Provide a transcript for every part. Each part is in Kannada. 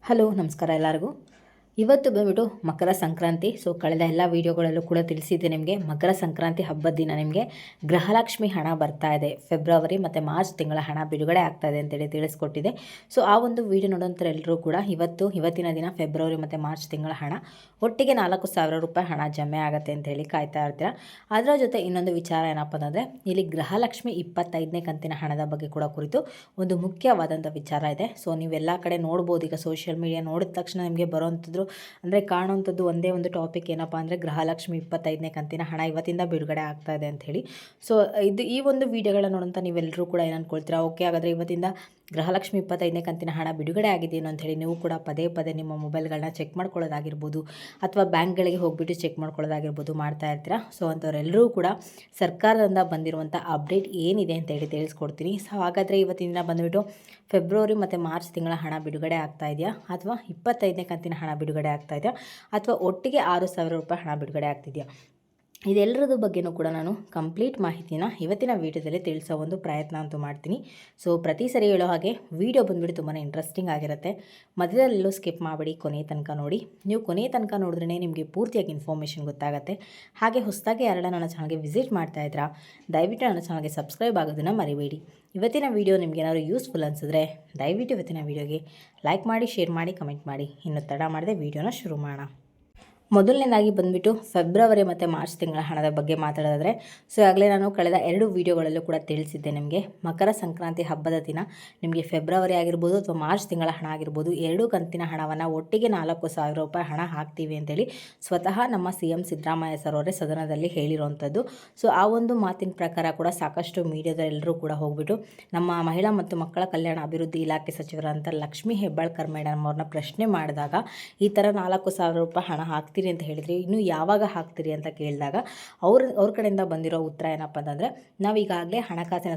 ಹಲೋ ನಮಸ್ಕಾರ ಎಲ್ಲರಿಗೂ. ಇವತ್ತು ಬಂದ್ಬಿಟ್ಟು ಮಕರ ಸಂಕ್ರಾಂತಿ. ಸೊ ಕಳೆದ ಎಲ್ಲ ವೀಡಿಯೋಗಳಲ್ಲೂ ಕೂಡ ತಿಳಿಸಿದ್ದೆ ನಿಮಗೆ. ಮಕರ ಸಂಕ್ರಾಂತಿ ಹಬ್ಬದ ದಿನ ನಿಮಗೆ ಗೃಹಲಕ್ಷ್ಮಿ ಹಣ ಬರ್ತಾ ಇದೆ. ಫೆಬ್ರವರಿ ಮತ್ತು ಮಾರ್ಚ್ ತಿಂಗಳ ಹಣ ಬಿಡುಗಡೆ ಆಗ್ತಾ ಇದೆ ಅಂತೇಳಿ ತಿಳಿಸ್ಕೊಟ್ಟಿದೆ. ಸೊ ಆ ಒಂದು ವೀಡಿಯೋ ನೋಡೋಂಥ ಎಲ್ಲರೂ ಕೂಡ ಇವತ್ತಿನ ದಿನ ಫೆಬ್ರವರಿ ಮತ್ತು ಮಾರ್ಚ್ ತಿಂಗಳ ಹಣ ಒಟ್ಟಿಗೆ 4,000 ರೂಪಾಯಿ ಹಣ ಜಮೆ ಆಗುತ್ತೆ ಅಂತ ಹೇಳಿ ಕಾಯ್ತಾ ಇರ್ತೀರ. ಅದರ ಜೊತೆ ಇನ್ನೊಂದು ವಿಚಾರ ಏನಪ್ಪ ಅಂದರೆ, ಇಲ್ಲಿ ಗೃಹಲಕ್ಷ್ಮಿ 25ನೇ ಕಂತಿನ ಹಣದ ಬಗ್ಗೆ ಕೂಡ ಕುರಿತು ಒಂದು ಮುಖ್ಯವಾದಂಥ ವಿಚಾರ ಇದೆ. ಸೊ ನೀವೆಲ್ಲ ಕಡೆ ನೋಡ್ಬೋದು, ಈಗ ಸೋಷಿಯಲ್ ಮೀಡಿಯಾ ನೋಡಿದ ತಕ್ಷಣ ನಿಮಗೆ ಬರೋವಂಥದ್ದು ಅಂದರೆ ಕಾಣುವಂಥದ್ದು ಒಂದೇ ಒಂದು ಟಾಪಿಕ್ ಏನಪ್ಪ ಅಂದರೆ, ಗೃಹಲಕ್ಷ್ಮಿ 25ನೇ ಕಂತಿನ ಹಣ ಇವತ್ತಿಂದ ಬಿಡುಗಡೆ ಆಗ್ತಾ ಇದೆ ಅಂತ ಹೇಳಿ. ಸೊ ಈ ಒಂದು ವೀಡಿಯೋಗಳನ್ನ ನೋಡೋಂಥ ನೀವೆಲ್ಲರೂ ಕೂಡ ಏನು ಅಂದ್ಕೊಳ್ತೀರಾ, ಓಕೆ ಹಾಗಾದರೆ ಇವತ್ತಿಂದ ಗೃಹಲಕ್ಷ್ಮಿ 25ನೇ ಕಂತಿನ ಹಣ ಬಿಡುಗಡೆ ಆಗಿದೆಯೇನೋ ಅಂಥೇಳಿ ನೀವು ಕೂಡ ಪದೇ ಪದೇ ನಿಮ್ಮ ಮೊಬೈಲ್ಗಳನ್ನ ಚೆಕ್ ಮಾಡ್ಕೊಳ್ಳೋದಾಗಿರ್ಬೋದು, ಅಥವಾ ಬ್ಯಾಂಕ್ಗಳಿಗೆ ಹೋಗ್ಬಿಟ್ಟು ಚೆಕ್ ಮಾಡ್ಕೊಳ್ಳೋದಾಗಿರ್ಬೋದು ಮಾಡ್ತಾ ಇರ್ತೀರಾ. ಸೊ ಅಂಥವರೆಲ್ಲರೂ ಕೂಡ ಸರ್ಕಾರದಿಂದ ಬಂದಿರುವಂಥ ಅಪ್ಡೇಟ್ ಏನಿದೆ ಅಂತ ಹೇಳಿ ತಿಳಿಸ್ಕೊಡ್ತೀನಿ. ಸೊ ಹಾಗಾದರೆ ಇವತ್ತಿನ ದಿನ ಬಂದುಬಿಟ್ಟು ಫೆಬ್ರವರಿ ಮತ್ತು ಮಾರ್ಚ್ ತಿಂಗಳ ಹಣ ಬಿಡುಗಡೆ ಆಗ್ತಾ ಇದೆಯಾ, ಅಥವಾ 25ನೇ ಕಂತಿನ ಹಣ ಬಿಡುಗಡೆ ಆಗ್ತಾ ಇದೆಯಾ, ಅಥವಾ ಒಟ್ಟಿಗೆ 6,000 ರೂಪಾಯಿ ಹಣ ಬಿಡುಗಡೆ ಆಗ್ತಿದೆಯಾ, ಇದೆಲ್ಲರದ ಬಗ್ಗೆನೂ ಕೂಡ ನಾನು ಕಂಪ್ಲೀಟ್ ಮಾಹಿತಿನ ಇವತ್ತಿನ ವೀಡಿಯೋದಲ್ಲಿ ತಿಳಿಸೋ ಒಂದು ಪ್ರಯತ್ನ ಅಂತೂ ಮಾಡ್ತೀನಿ. ಸೊ ಪ್ರತಿ ಸರಿ ಹೇಳೋ ಹಾಗೆ ವಿಡಿಯೋ ಬಂದುಬಿಟ್ಟು ತುಂಬಾ ಇಂಟ್ರೆಸ್ಟಿಂಗ್ ಆಗಿರುತ್ತೆ. ಮಧ್ಯದಲ್ಲೆಲ್ಲೂ ಸ್ಕಿಪ್ ಮಾಡಿಬಿಡಿ, ಕೊನೆ ತನಕ ನೋಡಿ. ನೀವು ಕೊನೆ ತನಕ ನೋಡಿದ್ರೇ ನಿಮಗೆ ಪೂರ್ತಿಯಾಗಿ ಇನ್ಫಾರ್ಮೇಷನ್ ಗೊತ್ತಾಗುತ್ತೆ. ಹಾಗೆ ಹೊಸದಾಗಿ ಯಾರೆಲ್ಲ ನನ್ನ ಚಾನಲ್ಗೆ ವಿಸಿಟ್ ಮಾಡ್ತಾ ಇದ್ರಾ, ದಯವಿಟ್ಟು ನನ್ನ ಚಾನಲ್ಗೆ ಸಬ್ಸ್ಕ್ರೈಬ್ ಆಗೋದನ್ನು ಮರಿಬೇಡಿ. ಇವತ್ತಿನ ವೀಡಿಯೋ ನಿಮ್ಗೆ ಏನಾದರೂ ಯೂಸ್ಫುಲ್ ಅನಿಸಿದ್ರೆ ದಯವಿಟ್ಟು ಇವತ್ತಿನ ವೀಡಿಯೋಗೆ ಲೈಕ್ ಮಾಡಿ, ಶೇರ್ ಮಾಡಿ, ಕಮೆಂಟ್ ಮಾಡಿ. ಇನ್ನು ತಡ ಮಾಡದೆ ವೀಡಿಯೋನ ಶುರು ಮಾಡೋಣ. ಮೊದಲನೇದಾಗಿ ಬಂದುಬಿಟ್ಟು ಫೆಬ್ರವರಿ ಮತ್ತು ಮಾರ್ಚ್ ತಿಂಗಳ ಹಣದ ಬಗ್ಗೆ ಮಾತಾಡೋದಾದರೆ, ಸೊ ಆಗಲೇ ನಾನು ಕಳೆದ 2 ವೀಡಿಯೋಗಳಲ್ಲೂ ಕೂಡ ತಿಳಿಸಿದ್ದೆ ನಿಮಗೆ. ಮಕರ ಸಂಕ್ರಾಂತಿ ಹಬ್ಬದ ದಿನ ನಿಮಗೆ ಫೆಬ್ರವರಿ ಆಗಿರ್ಬೋದು ಅಥವಾ ಮಾರ್ಚ್ ತಿಂಗಳ ಹಣ ಆಗಿರ್ಬೋದು, 2 ಕಂತಿನ ಹಣವನ್ನು ಒಟ್ಟಿಗೆ 4,000 ರೂಪಾಯಿ ಹಣ ಹಾಕ್ತೀವಿ ಅಂತೇಳಿ ಸ್ವತಃ ನಮ್ಮ CM ಸಿದ್ದರಾಮಯ್ಯ ಸರ್ ಅವರೇ ಸದನದಲ್ಲಿ ಹೇಳಿರುವಂಥದ್ದು. ಸೊ ಆ ಒಂದು ಮಾತಿನ ಪ್ರಕಾರ ಕೂಡ ಸಾಕಷ್ಟು ಮೀಡಿಯಾದಲ್ಲರೂ ಕೂಡ ಹೋಗ್ಬಿಟ್ಟು ನಮ್ಮ ಮಹಿಳಾ ಮತ್ತು ಮಕ್ಕಳ ಕಲ್ಯಾಣ ಅಭಿವೃದ್ಧಿ ಇಲಾಖೆ ಸಚಿವರಂಥ ಲಕ್ಷ್ಮೀ ಹೆಬ್ಬಾಳ್ಕರ್ ಮೇಡಮ್ ಅವ್ರನ್ನ ಪ್ರಶ್ನೆ ಮಾಡಿದಾಗ, ಈ ಥರ 4,000 ರೂಪಾಯಿ ಹಣ ಹಾಕ್ತೀರಿ ಅಂತ ಹೇಳಿದ್ರಿ, ಇನ್ನು ಯಾವಾಗ ಹಾಕ್ತೀರಿ ಅಂತ ಕೇಳಿದಾಗ ಅವ್ರ ಕಡೆಯಿಂದ ಬಂದಿರೋ ಉತ್ತರ ಏನಪ್ಪ ಅಂತಂದರೆ, ನಾವೀಗಾಗಲೇ ಹಣಕಾಸಿನ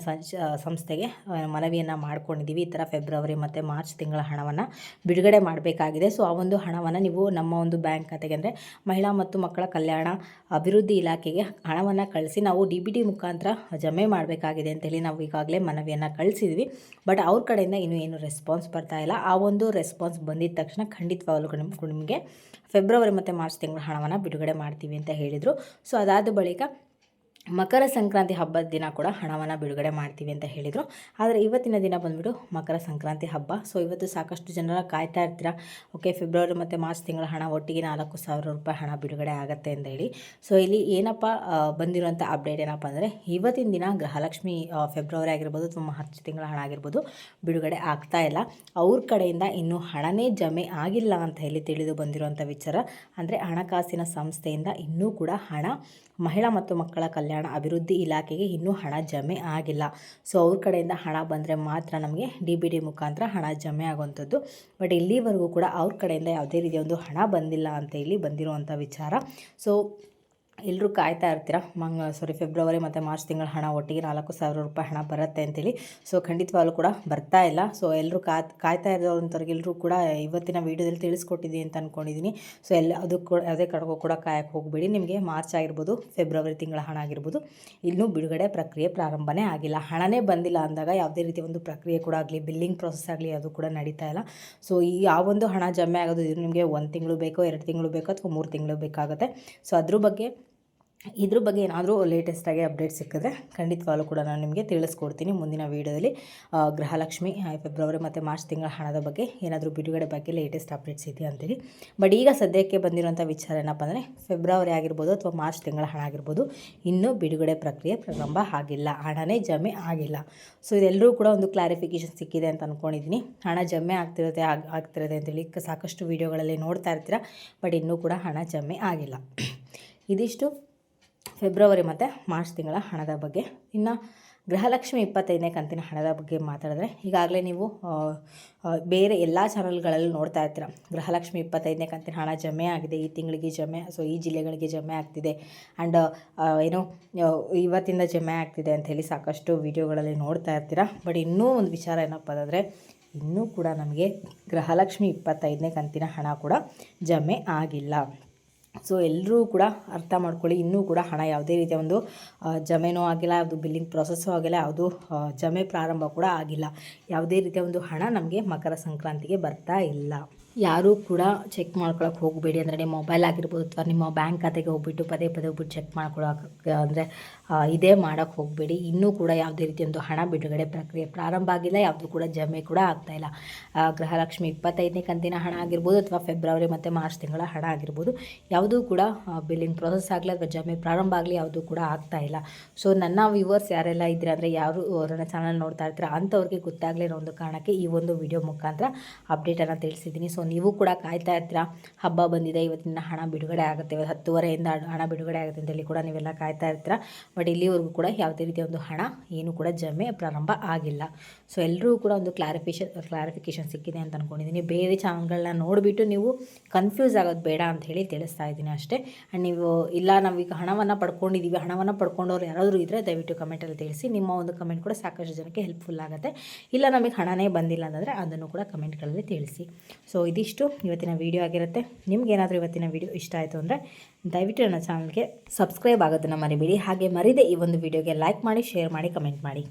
ಸಂಸ್ಥೆಗೆ ಮನವಿಯನ್ನು ಮಾಡ್ಕೊಂಡಿದ್ದೀವಿ, ಈ ಥರ ಫೆಬ್ರವರಿ ಮತ್ತು ಮಾರ್ಚ್ ತಿಂಗಳ ಹಣವನ್ನು ಬಿಡುಗಡೆ ಮಾಡಬೇಕಾಗಿದೆ. ಸೊ ಆ ಒಂದು ಹಣವನ್ನು ನೀವು ನಮ್ಮ ಒಂದು ಬ್ಯಾಂಕ್ ಖಾತೆಗೆ, ಅಂದರೆ ಮಹಿಳಾ ಮತ್ತು ಮಕ್ಕಳ ಕಲ್ಯಾಣ ಅಭಿವೃದ್ಧಿ ಇಲಾಖೆಗೆ ಹಣವನ್ನು ಕಳಿಸಿ ನಾವು DBT ಮುಖಾಂತರ ಜಮೆ ಮಾಡಬೇಕಾಗಿದೆ ಅಂತೇಳಿ ನಾವು ಈಗಾಗಲೇ ಮನವಿಯನ್ನು ಕಳಿಸಿದ್ವಿ. ಬಟ್ ಅವ್ರ ಕಡೆಯಿಂದ ಇನ್ನೂ ಏನು ರೆಸ್ಪಾನ್ಸ್ ಬರ್ತಾ ಇಲ್ಲ. ಆ ಒಂದು ರೆಸ್ಪಾನ್ಸ್ ಬಂದಿದ್ದ ತಕ್ಷಣ ಖಂಡಿತವಾಗಲೂ ನಿಮಗೆ ಫೆಬ್ರವರಿ ಮತ್ತು ಮಾರ್ಚ್ ತಿಂಗಳ ಹಣವನ್ನು ಬಿಡುಗಡೆ ಮಾಡ್ತೀವಿ ಅಂತ ಹೇಳಿದರು. ಸೊ ಅದಾದ ಬಳಿಕ ಮಕರ ಸಂಕ್ರಾಂತಿ ಹಬ್ಬದ ದಿನ ಕೂಡ ಹಣವನ್ನು ಬಿಡುಗಡೆ ಮಾಡ್ತೀವಿ ಅಂತ ಹೇಳಿದರು. ಆದರೆ ಇವತ್ತಿನ ದಿನ ಬಂದುಬಿಟ್ಟು ಮಕರ ಸಂಕ್ರಾಂತಿ ಹಬ್ಬ. ಸೊ ಇವತ್ತು ಸಾಕಷ್ಟು ಜನರ ಕಾಯ್ತಾ ಇರ್ತೀರ, ಓಕೆ ಫೆಬ್ರವರಿ ಮತ್ತು ಮಾರ್ಚ್ ತಿಂಗಳ ಹಣ ಒಟ್ಟಿಗೆ 4,000 ರೂಪಾಯಿ ಹಣ ಬಿಡುಗಡೆ ಆಗುತ್ತೆ ಅಂತ ಹೇಳಿ. ಸೊ ಇಲ್ಲಿ ಏನಪ್ಪ ಬಂದಿರುವಂಥ ಅಪ್ಡೇಟ್ ಏನಪ್ಪ ಅಂದರೆ, ಇವತ್ತಿನ ದಿನ ಗೃಹಲಕ್ಷ್ಮಿ ಫೆಬ್ರವರಿ ಆಗಿರ್ಬೋದು ಅಥವಾ ಮಾರ್ಚ್ ತಿಂಗಳ ಹಣ ಆಗಿರ್ಬೋದು ಬಿಡುಗಡೆ ಆಗ್ತಾ ಇಲ್ಲ. ಅವ್ರ ಕಡೆಯಿಂದ ಇನ್ನೂ ಹಣನೇ ಜಮೆ ಆಗಿಲ್ಲ ಅಂತ ಹೇಳಿ ತಿಳಿದು ಬಂದಿರುವಂಥ ವಿಚಾರ. ಅಂದರೆ ಹಣಕಾಸಿನ ಸಂಸ್ಥೆಯಿಂದ ಇನ್ನೂ ಕೂಡ ಹಣ ಮಹಿಳಾ ಮತ್ತು ಮಕ್ಕಳ ಕಲ್ಯಾಣ ಅಭಿವೃದ್ಧಿ ಇಲಾಖೆಗೆ ಇನ್ನೂ ಹಣ ಜಮೆ ಆಗಿಲ್ಲ. ಸೊ ಅವ್ರ ಕಡೆಯಿಂದ ಹಣ ಬಂದರೆ ಮಾತ್ರ ನಮಗೆ DBT ಮುಖಾಂತರ ಹಣ ಜಮೆ ಆಗುವಂಥದ್ದು. ಬಟ್ ಇಲ್ಲಿವರೆಗೂ ಕೂಡ ಅವ್ರ ಕಡೆಯಿಂದ ಯಾವುದೇ ರೀತಿಯ ಒಂದು ಹಣ ಬಂದಿಲ್ಲ ಅಂತ ಹೇಳಿ ಬಂದಿರುವಂಥ ವಿಚಾರ. ಸೊ ಎಲ್ಲರೂ ಕಾಯ್ತಾ ಇರ್ತೀರ, ಫೆಬ್ರವರಿ ಮತ್ತು ಮಾರ್ಚ್ ತಿಂಗಳ ಹಣ ಒಟ್ಟಿಗೆ 4,000 ರೂಪಾಯಿ ಹಣ ಬರುತ್ತೆ ಅಂತೇಳಿ. ಸೊ ಖಂಡಿತವಾಗ್ಲೂ ಕೂಡ ಬರ್ತಾ ಇಲ್ಲ. ಸೊ ಎಲ್ಲರೂ ಕಾಯ್ತಾ ಇರೋವಂಥವ್ರಿಗೆಲ್ಲರೂ ಕೂಡ ಇವತ್ತಿನ ವೀಡಿಯೋದಲ್ಲಿ ತಿಳಿಸ್ಕೊಟ್ಟಿದ್ದೀನಿ ಅಂತ ಅಂದ್ಕೊಂಡಿದ್ದೀನಿ. ಸೊ ಯಾವುದೇ ಕಡೆಗೂ ಕೂಡ ಕಾಯಕ್ಕೆ ಹೋಗಬೇಡಿ. ನಿಮಗೆ ಮಾರ್ಚ್ ಆಗಿರ್ಬೋದು, ಫೆಬ್ರವರಿ ತಿಂಗಳ ಹಣ ಆಗಿರ್ಬೋದು, ಇನ್ನೂ ಬಿಡುಗಡೆ ಪ್ರಕ್ರಿಯೆ ಪ್ರಾರಂಭನೇ ಆಗಿಲ್ಲ. ಹಣನೇ ಬಂದಿಲ್ಲ ಅಂದಾಗ ಯಾವುದೇ ರೀತಿಯ ಒಂದು ಪ್ರಕ್ರಿಯೆ ಕೂಡ ಆಗಲಿ, ಬಿಲ್ಲಿಂಗ್ ಪ್ರೊಸೆಸ್ ಆಗಲಿ ಅದು ಕೂಡ ನಡೀತಾ ಇಲ್ಲ. ಸೊ ಈ ಯಾವೊಂದು ಹಣ ಜಮೆ ಆಗೋದು ನಿಮಗೆ 1 ತಿಂಗಳು ಬೇಕೋ, 2 ತಿಂಗಳು ಬೇಕೋ, ಅಥವಾ 3 ತಿಂಗಳು ಬೇಕಾಗುತ್ತೆ. ಸೊ ಇದ್ರ ಬಗ್ಗೆ ಏನಾದರೂ ಲೇಟೆಸ್ಟಾಗಿ ಅಪ್ಡೇಟ್ ಸಿಕ್ಕಿದ್ರೆ ಖಂಡಿತವಾಗ್ಲೂ ಕೂಡ ನಾನು ನಿಮಗೆ ತಿಳಿಸ್ಕೊಡ್ತೀನಿ ಮುಂದಿನ ವೀಡಿಯೋದಲ್ಲಿ. ಗೃಹಲಕ್ಷ್ಮಿ ಫೆಬ್ರವರಿ ಮತ್ತು ಮಾರ್ಚ್ ತಿಂಗಳ ಹಣದ ಬಗ್ಗೆ ಏನಾದರೂ ಬಿಡುಗಡೆ ಬಗ್ಗೆ ಲೇಟೆಸ್ಟ್ ಅಪ್ಡೇಟ್ಸ್ ಇದೆಯಾ ಅಂತೇಳಿ. ಬಟ್ ಈಗ ಸದ್ಯಕ್ಕೆ ಬಂದಿರೋಂಥ ವಿಚಾರ ಏನಪ್ಪ ಅಂದರೆ, ಫೆಬ್ರವರಿ ಆಗಿರ್ಬೋದು ಅಥವಾ ಮಾರ್ಚ್ ತಿಂಗಳ ಹಣ ಆಗಿರ್ಬೋದು, ಇನ್ನೂ ಬಿಡುಗಡೆ ಪ್ರಕ್ರಿಯೆ ಪ್ರಾರಂಭ ಆಗಿಲ್ಲ, ಹಣನೇ ಜಮೆ ಆಗಿಲ್ಲ. ಸೊ ಇದೆಲ್ಲರೂ ಕೂಡ ಒಂದು ಕ್ಲಾರಿಫಿಕೇಷನ್ ಸಿಕ್ಕಿದೆ ಅಂತ ಅಂದ್ಕೊಂಡಿದ್ದೀನಿ. ಹಣ ಜಮೆ ಆಗ್ತಿರುತ್ತೆ ಅಂತೇಳಿ ಸಾಕಷ್ಟು ವೀಡಿಯೋಗಳಲ್ಲಿ ನೋಡ್ತಾ ಇರ್ತೀರ. ಬಟ್ ಇನ್ನೂ ಕೂಡ ಹಣ ಜಮೆ ಆಗಿಲ್ಲ. ಇದಿಷ್ಟು ಫೆಬ್ರವರಿ ಮತ್ತು ಮಾರ್ಚ್ ತಿಂಗಳ ಹಣದ ಬಗ್ಗೆ. ಇನ್ನು ಗೃಹಲಕ್ಷ್ಮಿ 25ನೇ ಕಂತಿನ ಹಣದ ಬಗ್ಗೆ ಮಾತಾಡಿದ್ರೆ, ಈಗಾಗಲೇ ನೀವು ಬೇರೆ ಎಲ್ಲ ಚಾನಲ್ಗಳಲ್ಲಿ ನೋಡ್ತಾ ಇರ್ತೀರ, ಗೃಹಲಕ್ಷ್ಮಿ 25ನೇ ಕಂತಿನ ಹಣ ಜಮೆ ಆಗಿದೆ, ಈ ತಿಂಗಳಿಗೆ ಜಮೆ, ಸೊ ಈ ಜಿಲ್ಲೆಗಳಿಗೆ ಜಮೆ ಆಗ್ತಿದೆ, ಆ್ಯಂಡ್ ಇವತ್ತಿಂದ ಜಮೆ ಆಗ್ತಿದೆ ಅಂಥೇಳಿ ಸಾಕಷ್ಟು ವೀಡಿಯೋಗಳಲ್ಲಿ ನೋಡ್ತಾ ಇರ್ತೀರ. ಬಟ್ ಇನ್ನೂ ಒಂದು ವಿಚಾರ ಏನಪ್ಪ ಅಂದರೆ, ಇನ್ನೂ ಕೂಡ ನಮಗೆ ಗೃಹಲಕ್ಷ್ಮಿ 25ನೇ ಕಂತಿನ ಹಣ ಕೂಡ ಜಮೆ ಆಗಿಲ್ಲ. ಸೊ ಎಲ್ಲರೂ ಕೂಡ ಅರ್ಥ ಮಾಡ್ಕೊಳ್ಳಿ, ಇನ್ನೂ ಕೂಡ ಹಣ ಯಾವುದೇ ರೀತಿಯ ಒಂದು ಜಮೆನೂ ಆಗಿಲ್ಲ, ಅದು ಬಿಲ್ಲಿಂಗ್ ಪ್ರೊಸೆಸ್ಸೂ ಆಗಿಲ್ಲ, ಯಾವುದು ಜಮೆ ಪ್ರಾರಂಭ ಕೂಡ ಆಗಿಲ್ಲ. ಯಾವುದೇ ರೀತಿಯ ಒಂದು ಹಣ ನಮಗೆ ಮಕರ ಸಂಕ್ರಾಂತಿಗೆ ಬರ್ತಾ ಇಲ್ಲ. ಯಾರೂ ಕೂಡ ಚೆಕ್ ಮಾಡ್ಕೊಳಕ್ಕೆ ಹೋಗಬೇಡಿ. ಅಂದರೆ ನಿಮ್ಮ ಮೊಬೈಲ್ ಆಗಿರ್ಬೋದು ಅಥವಾ ನಿಮ್ಮ ಬ್ಯಾಂಕ್ ಖಾತೆಗೆ ಹೋಗ್ಬಿಟ್ಟು ಪದೇ ಪದೇ ಹೋಗ್ಬಿಟ್ಟು ಚೆಕ್ ಮಾಡ್ಕೊಳಕ್ಕೆ ಅಂದರೆ ಇದೇ ಮಾಡೋಕ್ಕೆ ಹೋಗಬೇಡಿ. ಇನ್ನೂ ಕೂಡ ಯಾವುದೇ ರೀತಿ ಒಂದು ಹಣ ಬಿಡುಗಡೆ ಪ್ರಕ್ರಿಯೆ ಪ್ರಾರಂಭ ಆಗಿಲ್ಲ, ಯಾವುದೂ ಕೂಡ ಜಮೆ ಕೂಡ ಆಗ್ತಾಯಿಲ್ಲ. ಗೃಹಲಕ್ಷ್ಮಿ 25ನೇ ಕಂತಿನ ಹಣ ಆಗಿರ್ಬೋದು ಅಥವಾ ಫೆಬ್ರವರಿ ಮತ್ತು ಮಾರ್ಚ್ ತಿಂಗಳ ಹಣ ಆಗಿರ್ಬೋದು, ಯಾವುದೂ ಕೂಡ ಬಿಲ್ಲಿಂಗ್ ಪ್ರೊಸೆಸ್ ಆಗಲಿ ಅಥವಾ ಜಮೆ ಪ್ರಾರಂಭ ಆಗಲಿ ಯಾವುದೂ ಕೂಡ ಆಗ್ತಾಯಿಲ್ಲ. ಸೊ ನನ್ನ ವ್ಯೂವರ್ಸ್ ಯಾರೆಲ್ಲ ಇದ್ದೀರಾ ಅಂದರೆ ಯಾರು ನನ್ನ ಚಾನಲ್ ನೋಡ್ತಾ ಇರ್ತೀರ ಅಂಥವ್ರಿಗೆ ಗೊತ್ತಾಗಲಿ ಅನ್ನೋ ಒಂದು ಕಾರಣಕ್ಕೆ ಈ ಒಂದು ವಿಡಿಯೋ ಮುಖಾಂತರ ಅಪ್ಡೇಟನ್ನು ತಿಳಿಸಿದ್ದೀನಿ. ಸೊ ನೀವು ಕೂಡ ಕಾಯ್ತಾ ಇರ್ತೀರಾ, ಹಬ್ಬ ಬಂದಿದೆ, ಇವತ್ತಿನ ಹಣ ಬಿಡುಗಡೆ ಆಗುತ್ತೆ, 10:30ಯಿಂದ ಹಣ ಬಿಡುಗಡೆ ಆಗುತ್ತೆ ಅಂತೇಳಿ ಕೂಡ ನೀವೆಲ್ಲ ಕಾಯ್ತಾ ಇರ್ತೀರಾ. ಬಟ್ ಇಲ್ಲಿವರೆಗೂ ಕೂಡ ಯಾವುದೇ ರೀತಿಯ ಒಂದು ಹಣ ಏನು ಕೂಡ ಜಮೆ ಪ್ರಾರಂಭ ಆಗಿಲ್ಲ. ಸೊ ಎಲ್ಲರೂ ಕೂಡ ಒಂದು ಕ್ಲಾರಿಫಿಕೇಷನ್ ಸಿಕ್ಕಿದೆ ಅಂತ ಅಂದ್ಕೊಂಡಿದ್ದೀನಿ. ಬೇರೆ ಚಾನಲ್ಗಳನ್ನ ನೋಡಿಬಿಟ್ಟು ನೀವು ಕನ್ಫ್ಯೂಸ್ ಆಗೋದು ಬೇಡ ಅಂತ ಹೇಳಿ ತಿಳಿಸ್ತಾ ಇದ್ದೀನಿ ಅಷ್ಟೇ. ಆ್ಯಂಡ್ ನೀವು ಇಲ್ಲ ನಾವೀಗ ಹಣವನ್ನು ಪಡ್ಕೊಂಡಿದ್ದೀವಿ, ಹಣವನ್ನು ಪಡ್ಕೊಂಡವ್ರು ಯಾರಾದರೂ ಇದ್ದರೆ ದಯವಿಟ್ಟು ಕಮೆಂಟಲ್ಲಿ ತಿಳಿಸಿ. ನಿಮ್ಮ ಒಂದು ಕಮೆಂಟ್ ಕೂಡ ಸಾಕಷ್ಟು ಜನಕ್ಕೆ ಹೆಲ್ಪ್ಫುಲ್ ಆಗುತ್ತೆ. ಇಲ್ಲ ನಮಗೆ ಹಣನೇ ಬಂದಿಲ್ಲ ಅಂತಂದರೆ ಅದನ್ನು ಕೂಡ ಕಮೆಂಟ್ಗಳಲ್ಲಿ ತಿಳಿಸಿ. ಸೊ ಇದಿಷ್ಟು ಇವತ್ತಿನ ವೀಡಿಯೋ ಆಗಿರುತ್ತೆ. ನಿಮ್ಗೇನಾದರೂ ಇವತ್ತಿನ ವೀಡಿಯೋ ಇಷ್ಟ ಆಯಿತು ಅಂದರೆ ದಯವಿಟ್ಟು ನನ್ನ ಚಾನಲ್ಗೆ ಸಬ್ಸ್ಕ್ರೈಬ್ ಆಗೋದನ್ನು ಮರಿಬೇಡಿ. ಹಾಗೆ ಮರಿದೆ ಈ ಒಂದು ವೀಡಿಯೋಗೆ ಲೈಕ್ ಮಾಡಿ, ಶೇರ್ ಮಾಡಿ, ಕಮೆಂಟ್ ಮಾಡಿ.